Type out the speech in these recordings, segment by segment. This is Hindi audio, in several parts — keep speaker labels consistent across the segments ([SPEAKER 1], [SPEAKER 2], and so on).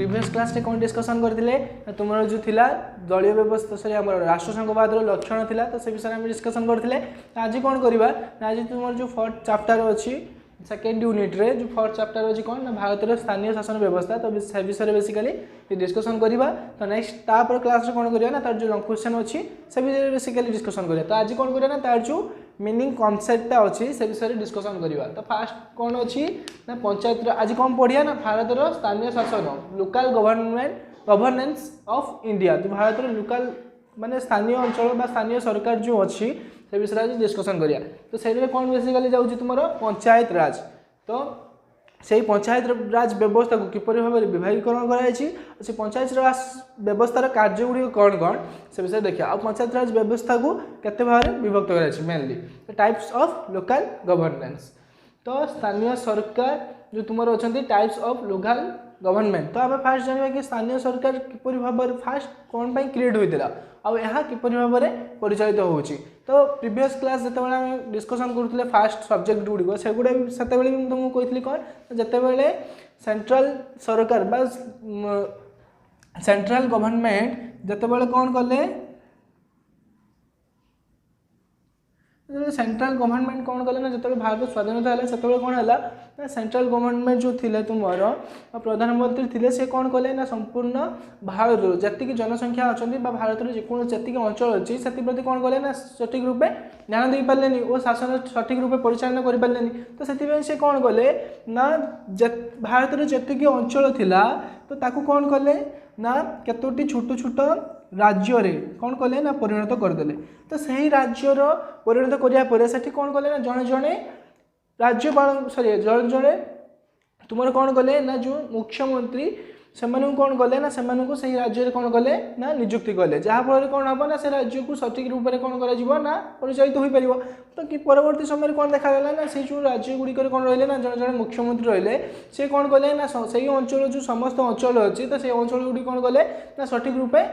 [SPEAKER 1] प्रीवियस क्लास रे कौन डिस्कशन करथिले तुमर जो थिला दलीय व्यवस्था सॉरी हमर राष्ट्रसंघवाद रो लक्षण थिला तो से विषय हम डिस्कशन करथिले। आज कौन करबा आज तुमर जो फोर्थ चैप्टर अछि सेकेंड यूनिट रे जो फोर्थ चैप्टर अछि कोन ना भारत रो स्थानीय शासन व्यवस्था तो से विषय रे बेसिकली डिस्कशन करबा। तो नेक्स्ट तापर क्लास रे कोन करबा ना तार जो लॉन्ग क्वेश्चन अछि से विषय रे बेसिकली डिस्कशन करबा। तो आज कोन करबा ना तार जो मीनिंग कांसेप्ट ता अछि से विषय रे डिस्कशन करबा। तो फास्ट कोन अछि ना पंचायत आज कौन पढ़िया ना भारत रो स्थानीय शासन लोकल गवर्नेंस ऑफ इंडिया। तो भारत रो लोकल माने स्थानीय अंचल बा स्थानीय सरकार जो अछि से विषय आज डिस्कशन करिया। तो सेरे कोन बेसिकली जाउची तुमरो पंचायत राज। तो सेही पंचायत राज व्यवस्था को किपरि भाबे विभागीकरण करा जायछि से पंचायत राज व्यवस्थार कार्य गुडी कोन कोन से विषय देखिया। आ पंचायत राज व्यवस्था को केते भाबे विभक्त करा जायछि mainly types of local governance. तो स्थानीय सरकार जो तुमरो अछंती टाइप्स ऑफ लोकल गवर्नमेंट। तो आबे फास्ट जानिबा कि स्थानीय सरकार किपरि भाबे फास्ट कोन पई क्रिएट होइतिला आ यहा किपरि भाबे परिचालित होउची। तो प्रीवियस क्लास जते बेला हम डिस्कशन करथले फास्ट सब्जेक्ट गुडी को से गुडे सते बेले हम तुमको कहितली कोन जते बेले सेंट्रल सरकार बा सेंट्रल गवर्नमेंट जते बेले कोन करले सेंट्रल गवर्नमेंट कौन कले ना जब भारत स्वाधीनता है से कौन है ना सेंट्रल गवर्नमेंट जो थिले तुमर प्रधानमंत्री थिले से कौन कले ना संपूर्ण भारत जी जनसंख्या अच्छा भारत जी अंचल अच्छी से प्रति कौन कले ना सठिक रूपे ध्यान दे पारे और शासन सठिक रूपे परिचालन कर पारे। तो से कौन कले ना भारत जी अंचल थिला तो ताकू कौन कले ना केतोटी छोट छोट राज्य रे कौन कले ना परिणत करदेले। तो सही राज्यर परिणत करिया परे सेठी कौन कले ना जणे जणे राज्यपाल सॉरी जणे जणे तुमर कौन कले ना जो मुख्यमंत्री से कौन कले ना से सही राज्य रे कौन कले ना नियुक्ति कले जहाँ फल कौन हम ना से राज्य को सठिक रूप से कौन करा ना परिचालित हो पार। तो कि परवर्ती समय कौन देखा ना से जो राज्य गुड़िक कौन रही ना जड़े जड़े मुख्यमंत्री रहिले से कौन कले ना से अंचल जो समस्त अंचल अच्छी तो से अंचल गुड़ी कौन कले ना सठिक रूपे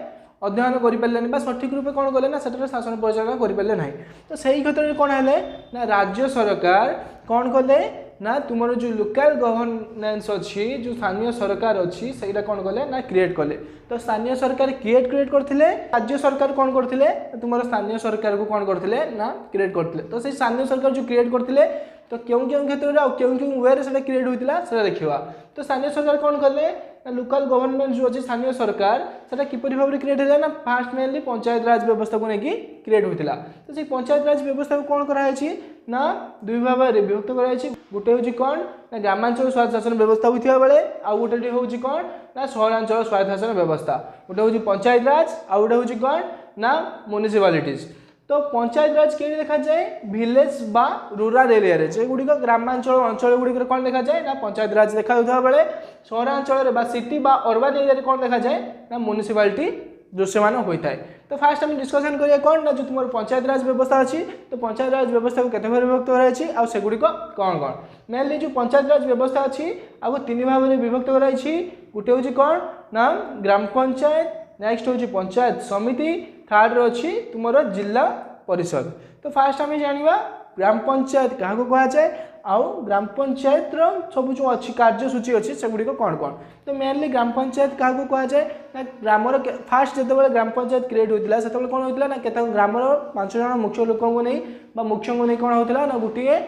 [SPEAKER 1] अध्ययन करें सठिक रूपे कौन कले ना सेठारे शासन परिचालन करें ना। तो सही क्षेत्र में कौन है ना राज्य सरकार कौन कले ना तुमर जो लोकल गवर्नेंस अच्छी जो स्थानीय सरकार अच्छी से कौन कले ना क्रिएट कले। तो स्थानीय सरकार क्रिएट करते राज्य सरकार कौन करते तुम स्थानीय सरकार को कौन करते ना क्रिएट करते। तो से स्थानीय सरकार जो क्रिएट करते तो क्यों क्षेत्र में क्यों वे से क्रिएट होता है देखा। तो स्थानीय सरकार कौन कले लोकल गवर्नमेंट जो अच्छी स्थानीय सरकार से किपरि भाव क्रिएट है ना फास्ट मेनली पंचायत राज व्यवस्था को लेकिन क्रिएट होता। तो से पंचायत राज व्यवस्था को कौन कराई ना दुई भाव में विभक्त कराई। गोटे हूँ कौन ना ग्रामांचल स्वायत्त शासन व्यवस्था होता बेले आउ गोटे हूँ कौन ना सहरांचल स्वायत्त शासन व्यवस्था गोटे हूँ पंचायत राज आउ गोटे हूँ कौन ना म्युनिसिपालिटीज। तो पंचायत राज के देखा जाए विलेज बा रूरल एरिया रे जे गुडी ग्रामांचल अंचल गुडी कौन देखा जाए ना पंचायत राज देखा होता बेले सहरांचल बा सिटी बा अर्बन एरिया रे कौन देखा जाए ना म्युनिसिपालिटी दृश्यमान होता है। तो फास्ट हम डिस्कशन करिया कौन ना जो तुम पंचायत राज व्यवस्था अच्छी तो पंचायत राज व्यवस्था को केते भाग विभक्त कराई आ से गुडी कौन कौन मेनली जो पंचायत राज व्यवस्था अच्छी आ तीन भाग में विभक्त कराई। गोटे हूँ कौन ना ग्राम पंचायत नेक्स्ट हूँ पंचायत समिति थर्ड अच्छी तुम जिला परिषद। तो फास्ट आम जाना ग्राम पंचायत क्या कह जाए आउ ग्राम पंचायत सब जो अच्छी कार्यसूची अच्छी से गुड़िक कौन कौन। तो मेनली ग्राम पंचायत क्या कह जाए ना ग्रामर फास्ट जो ग्राम पंचायत क्रिएट होता से कौन होता ना के ग्रामर 5 जन मुख्य लोक नहीं मुख्य को नहीं कौन होता ना गोटे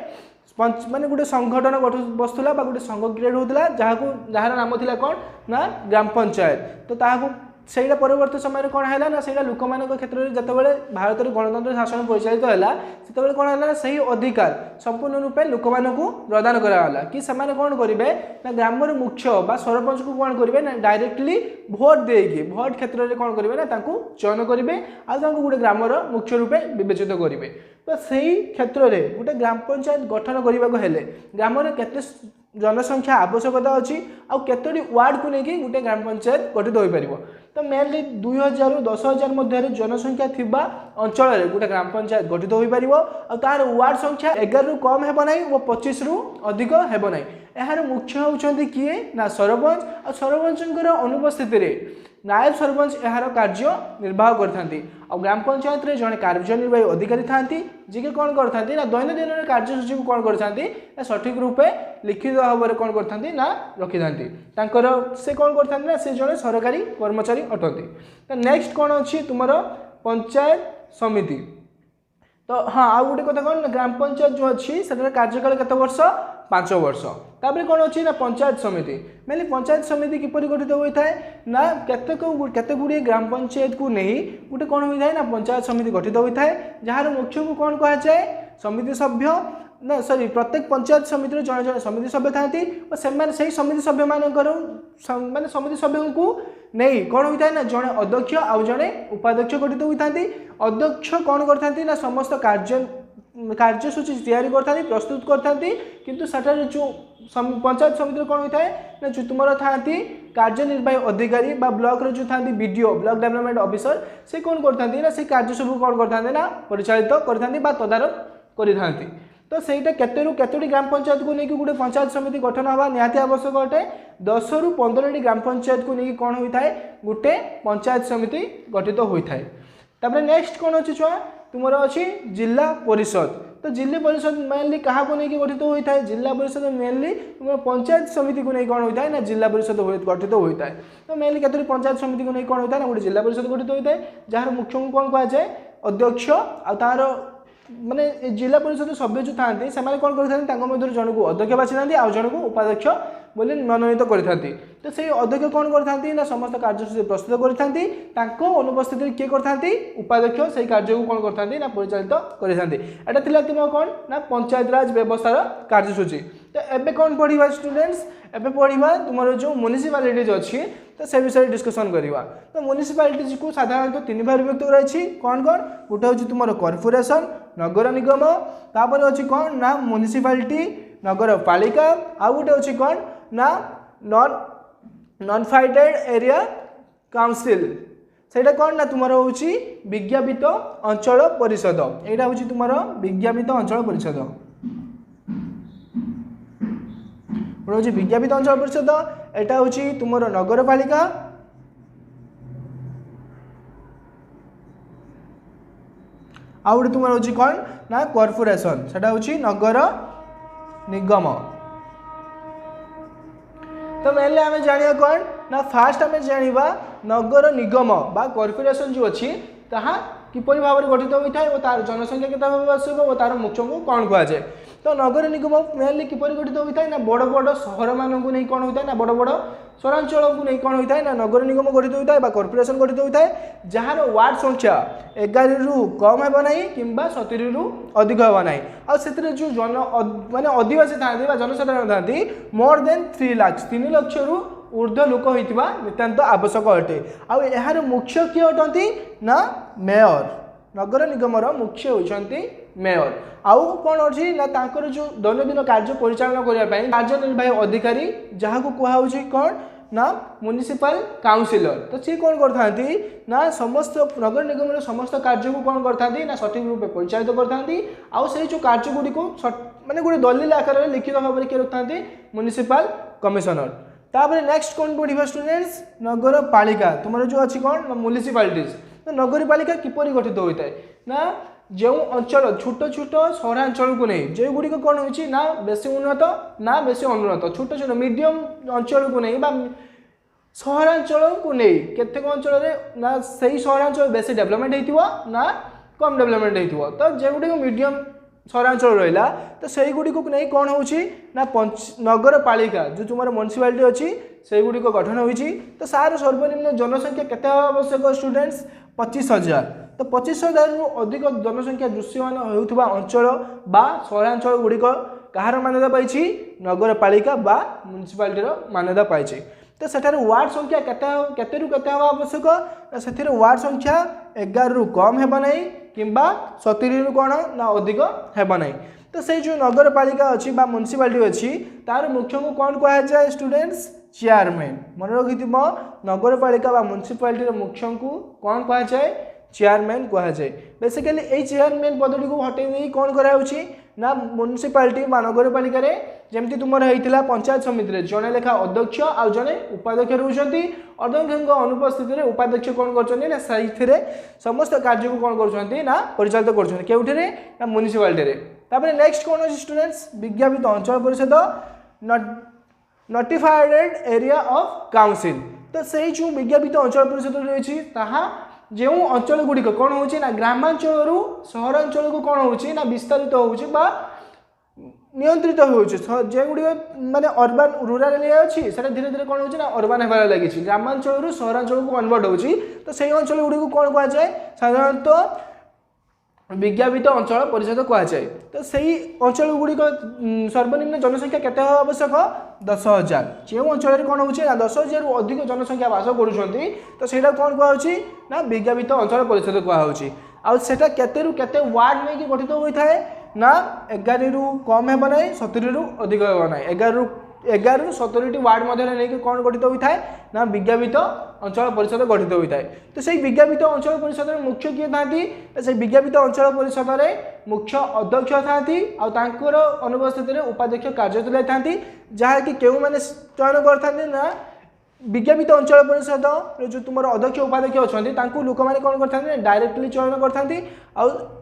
[SPEAKER 1] माने गोटे संगठन बसुला गोटे संघ क्रिएट होता जार नाम था कौन ना ग्राम पंचायत। तो ସେଇଟା ପରବର୍ତ୍ତୀ ସମୟରେ କ'ଣ ହେଲା ନା ସେଇଟା ଲୋକମାନଙ୍କ କ୍ଷେତ୍ରରେ ଯେତେବେଳେ ଭାରତରେ ଗଣତନ୍ତ୍ର ଶାସନ ପରିଚାଳିତ ହେଲା ସେତେବେଳେ କ'ଣ ହେଲା ସେହି ଅଧିକାର ସମ୍ପୂର୍ଣ୍ଣ ରୂପେ ଲୋକମାନଙ୍କୁ ପ୍ରଦାନ କରାଗଲା କି ସେମାନେ କ'ଣ କରିବେ ନା ଗ୍ରାମର ମୁଖ୍ୟ ବା ସରପଞ୍ଚକୁ କ'ଣ କରିବେ ନା ଡାଇରେକ୍ଟଲି ଭୋଟ ଦେଇକି ଭୋଟ କ୍ଷେତ୍ରରେ କ'ଣ କରିବେ ନା ତାଙ୍କୁ ଚୟନ କରିବେ ଆଉ ତାଙ୍କୁ ଗୋଟେ ଗ୍ରାମର ମୁଖ୍ୟ ରୂପେ ବିବେଚିତ କରିବେ। तो सही क्षेत्र में गोटे ग्राम पंचायत गठन करने हेले ग्राम में केते जनसंख्या आवश्यकता अच्छी आउ केतोटी वार्ड को लेकिन गोटे ग्राम पंचायत गठित हो पार। तो मेनली 2000 ରୁ 10000 मध्य जनसंख्या थिबा अंचल में गोटे ग्राम पंचायत गठित हो पार और तार वार्ड संख्या 11 ରୁ कम हेब नहीं और 25 ରୁ अधिक हेब नहीं। यार मुख्य होउछंती किए ना सरपंच और सरपंचर अनुपस्थित नायब सरपंच यार कार्य निर्वाह करथांती आ ग्राम पंचायत रे जने कार्यनिर्वाही अधिकारी थांती जे कौन करथांती ना दैनंदिन कार्यसूची को कौन करथांती ना सठिक रूपे लिखित भाव में कौन करथांती ना रखिथांती तांकर से कौन करथांती ना से जने सरकारी कर्मचारी अटंती। तो नेक्स्ट कौन अछि तुमरो पंचायत समिति। तो हाँ आउ गोटे कथा कौन ग्राम पंचायत जो अच्छी से कार्यकाल केते वर्ष 5 वर्ष। तापर कौन अच्छी ना पंचायत समिति मेनली पंचायत समिति किपरि गठित होता है ना केते गुड़िए ग्राम पंचायत को नहीं गोटे कौन होता है ना पंचायत समिति गठित होता है जार मुख्य को कौन कहा जाए समिति सभ्य ना सॉरी प्रत्येक पंचायत समिति जड़े जड़े समिति सभ्य था और से समिति सभ्य मानकर माने समिति सभ्य को नहीं कौन होता है ना जड़े अध्यक्ष आउ जड़े उपाध्यक्ष गठित होता अध्यक्ष कौन करता ना समस्त कार्यसूची तैयारी करता प्रस्तुत करता किंतु सटार जो पंचायत समिति कौन होता है ना जो तुम था कार्यनिर्वाही अधिकारी बा ब्लॉक जो था बीडीओ ब्लॉक डेवलपमेंट ऑफिसर से कौन करता ना से कार्य सब कौन करता ना परिचालित करता तदारख कर तो सहीटा केतोटी ग्राम पंचायत को लेकिन गोटे पंचायत समिति गठन हवा निहाती आवश्यक अटे 10 ରୁ 15 ग्राम पंचायत को लेकिन कौन होता है गोटे पंचायत समिति गठित होता है। तापर नेक्स्ट कौन अच्छी छुआ तुमर अच्छी जिला परिषद। तो जिला परिषद मेनली क्या लेकिन गठित होता है जिला परिषद मेनली तुम पंचायत समिति को नहीं कौन होता है ना जिला परिषद गठित होता है। तो मेनली केतोटी पंचायत समिति को नहीं कौन होता है ना गोटे जिला परिषद गठित होता है जार मुख्य को कौन कहा जाए अध्यक्ष आ तार माने जिला परिषद सभ्य जो था कौन करते जन को अध्यक्ष बाछी था जन को उपाध्यक्ष बोले मनोनीत करते। तो से अध्यक्ष कौन करते ना समस्त कार्यसूची प्रस्तुत करते अनुपस्थित किए करते उपाध्यक्ष से कार्य को कौन करते ना परिचालित करते तुम कौन ना पंचायत राज व्यवस्थार कार्यसूची। तो एबे कौन पढ़ा स्टूडेंट्स एबे पढ़ा तुम जो म्युनिसिपालिटीज अच्छी तो से विषय डिस्कसन करवा। तो म्युनिसिपालिटीज को साधारणतः 3 भाग विभक्त रही कौन कौन गोटे हूँ तुम कॉर्पोरेशन नगर निगम तापर अच्छी कौन ना म्युनिसिपालिटी नगर पालिका आउ गोटे अच्छी कौन ना नॉन फाइटेड एरिया काउंसिल सेटा कौन ना तुम हूँ विज्ञापित अंचल परिषद यहाँ हूँ तुम विज्ञापित अंचल परिषद हूँ विज्ञापित अंचल परिषद एटा हूँ तुम नगर पालिका आउ गोटे तुम हूँ कौन ना कॉर्पोरेशन सेटा हूँ नगर निगम। तो मेनली आम जाना कौन ना फास्ट आम जाना नगर निगम बा कॉर्पोरेशन जो अच्छी ताहा किपरि भाव में गठित होता है और तार जनसंख्या केते आवश्यक और तार मुख्य को कौन कहा जाए। तो नगर निगम मेनली किपरि गठित होता है ना बड़ बड़ सहर मान को नहीं कौन होता है ना बड़ बड़ सहरांचल को नहीं कौन होता है ना नगर निगम गठित होता है कॉर्पोरेशन गठित होता है जार वार्ड संख्या 11 रु कम हेबा नहीं किंबा 70 रु अधिक हेबा नहीं और से जो जन माने आदिवासी था जनसाधारण था मोर देन 3 लाख 3 लाख रु ऊर्ध्व लोक होता नितांत आवश्यक अटे। आउ यार मुख्य किए अटंती ना मेयर नगर निगम मुख्य होती मेयर आउ कौन अच्छी ना तांकर जो दैनंदिन कार्य परिचालन करने कार्यनिर्वाही अधिकारी जहाँ को कहुच्छी कौन ना म्युनिसिपल काउंसिलर। तो सी कौन करते ना समस्त नगर निगम समस्त कार्य को कौन करते ना सठिक रूप परिचालित करते आउ से जो कार्य गुड़ी को माने गोटे दलील आकार में लिखित भाव में किए रखते म्युनिसिपल कमिशनर। तापर नेक्स्ट कौन पढ़ा स्टूडेंट्स नगर पालिका तुम जो अच्छी कौन म्युनिसिपालिटीज। तो नगर पालिका किपरि गठित होता है ना जो अंचल छोट छोट सहरांचल को नहीं जो गुड़िक कौन हो ना बेसी उन्नत ना बेसी अनुन्नत छोट छोट मीडियम अंचल को नहीं सहरांचल को नहीं केतेक अंचल ना सही सहरांचल बेसी डेवलपमेंट होता ना कम डेवलपमेंट होता। तो जो गुड़िक मीडियम सहरांचल रहा तो से गुड़ी को नहीं कौन हो नगर पालिका जो तुम म्युनिसिपालिटी अच्छी से गुड़ी गठन होती। तो सार सर्वनिम्न जनसंख्या केते आवश्यक स्टूडेंट्स 25,000। तो 25,000 रु अधिक जनसंख्या दृश्यमान होता अंचल बा सहरांचल गुड़िक कहार मान्यता पाई नगर पालिका बा म्युनिसिपालिटी मान्यता पाई। तो सेठार वार्ड संख्या केते रु केते आवश्यक से वार्ड संख्या 11 रु कम हेबा नहीं किंबा 70 रु कौन ना अधिक हेबा नहीं। तो से जो नगर पालिका अच्छी बा म्युनिसिपालिटी अच्छी तार मुख्य को कौन कहा जाए स्टूडेंट्स चेयरमैन। मन रखि नगर पालिका बा म्युनिसिपालिटी मुख्य को कौन कहा जाए चेयरमैन कह जाए। बेसिकली ये चेयरमैन पदटी को हटे दे कौन कराउछि ना म्युनिसिपालिटी बा नगरपालिका रे जेमती तुमर होइतिला पंचायत समिति रे जने लेखा अध्यक्ष आ जने उपाध्यक्ष रहउछंती। अध्यक्ष अनुपस्थिति रे उपाध्यक्ष कौन करछंती ना साइथिरे समस्त कार्य को कौन करछंती ना परिचालित करछंती केउठी रे ना म्युनिसिपालिटी रे। तापर नेक्स्ट कौन अछि स्टूडेंट्स विज्ञापित अंचल परिषद नोटिफाइड एरिया ऑफ काउंसिल। तो सही जो विज्ञापित अंचल परिषद रही ताहा जो अंचल गुड़िक कौन हो ग्रामांचल सहरांचल को कौन हो विस्तारित होउछि बा नियंत्रित होउछि जे गुड़िक माने अर्बन रूरल एरिया अछि सेटा धीरे धीरे कौन होउछि ना अर्बन हेबार लागि ग्रामांचल सहरांचल को कन्वर्ट होउछि। तो सही अंचल गुड़िक कौन कह जाए साधारणतः विज्ञापित अंचल परिषद कह जाए। तो सही अंचल गुड़िक सर्वनिम्न जनसंख्या केते आवश्यक 10,000 जो अंचल कौन होउछि ना 10,000 रु अधिक जनसंख्या वास करूछंती। तो सेटा कौन कहउछि ना विज्ञापित अंचल परिषद कहउछि। आ सेटा केते रु केते वार्ड नै कि गठित होइथाय ना 11 रु कम हेबा नै 70 रु अधिक हेबा नै 11 रु 70 वार्ड मध्य नै कि कौन गठित होइथाय ना विज्ञापित अंचल परिषद गठित होइथाय। तो सही विज्ञापित अंचल परिषद रे मुख्य किए थांती से विज्ञापित अंचल परिषद रे मुख्य अध्यक्ष थांती आ तांकर अनुपस्थिति रे उपाध्यक्ष कार्य तुलाई थांती जहा कि केउ माने चयन करथांती ना विज्ञापित अंचल परिषद जो तुम अध्यक्ष उपाध्यक्ष अच्छा लोक मैंने कौन करते डायरेक्टली चयन करते।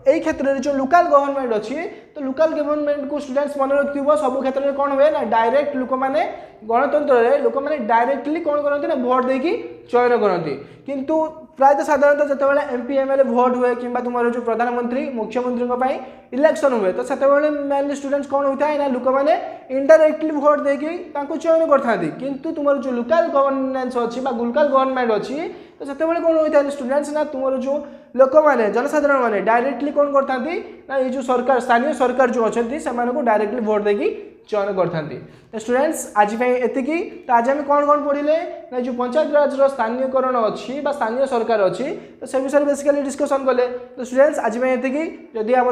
[SPEAKER 1] आई क्षेत्र में जो लोकल गवर्नमेंट अच्छी तो लोकल गवर्नमेंट को स्टूडेंट्स मन रखिए सब क्षेत्र में कौन हुए ना डायरेक्ट लोक मैंने गणतंत्र लोक मैंने डायरेक्टली कौन करते ना भोट देकी चयन करती। किंतु प्रायतः साधारणतः जितेबाला एमपी एमएलए भोट हुए कि तुम जो प्रधानमंत्री मुख्यमंत्री इलेक्शन हुए तो से मेनली स्टूडेंट्स कौन होता है ना लोक मैंने इनडायरेक्टली भोट देकी चयन करते। किंतु तुम जो लोकल गवर्नेंस अच्छी लोकल गवर्नमेंट अच्छी तो से कौन होता है स्टूडेंट्स ना तुम जो लोक मैंने जनसाधारण मैंने डायरेक्टली कौन करते ना ये जो सरकार स्थानीय सरकार जो अच्छे से डायरेक्टली भोट देकी चयन करते। तो स्टूडेंट्स आज एतिकी तो आज आम कौन कौन पढ़ले ना जो पंचायत राज स्थानीयकरण अच्छी स्थानीय सरकार अच्छी तो से विषय बेसिकली डिस्कसन कले। तो स्टूडेंट्स आज एतिकी जदि आम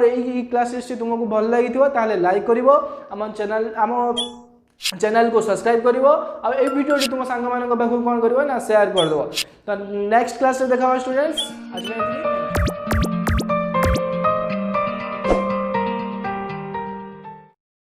[SPEAKER 1] क्लास लिस्ट तुमको भल लगी लाइक कर चैनल को सब्सक्राइब कर वीडियो तुम सांग मान पाखु कौन कर शेयर करदेव। तो नेक्स्ट क्लास देखा स्टूडेंट्स आज